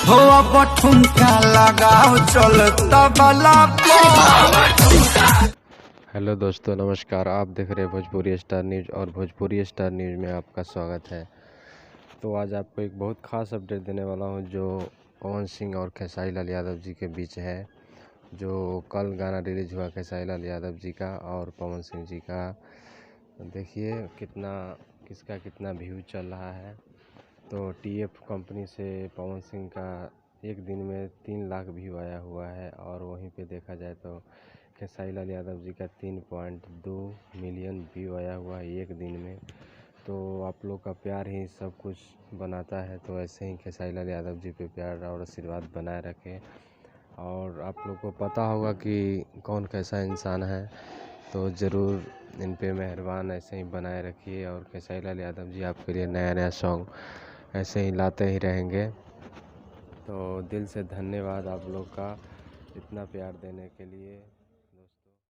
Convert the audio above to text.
हो अब ठुमका लगाओ चल तबला हेलो दोस्तों, नमस्कार। आप देख रहे हैं भोजपुरी स्टार न्यूज़ और भोजपुरी स्टार न्यूज़ में आपका स्वागत है। तो आज आपको एक बहुत ख़ास अपडेट देने वाला हूं जो पवन सिंह और खेसारी लाल यादव जी के बीच है। जो कल गाना रिलीज हुआ खेसारी लाल यादव जी का और पवन सिंह जी का। देखिए किसका कितना व्यू चल रहा है। तो टीएफ कंपनी से पवन सिंह का एक दिन में 3 लाख व्यू आया हुआ है और वहीं पे देखा जाए तो खेसारी लाल यादव जी का 3.2 मिलियन व्यू आया हुआ है एक दिन में। तो आप लोग का प्यार ही सब कुछ बनाता है, तो ऐसे ही खेसारी लाल यादव जी पे प्यार और आशीर्वाद बनाए रखें। और आप लोग को पता होगा कि कौन कैसा इंसान है, तो ज़रूर इन पे मेहरबान ऐसे ही बनाए रखिए। और खेसारी लाल यादव जी आपके लिए नया नया सॉन्ग ऐसे ही लाते ही रहेंगे। तो दिल से धन्यवाद आप लोग का इतना प्यार देने के लिए।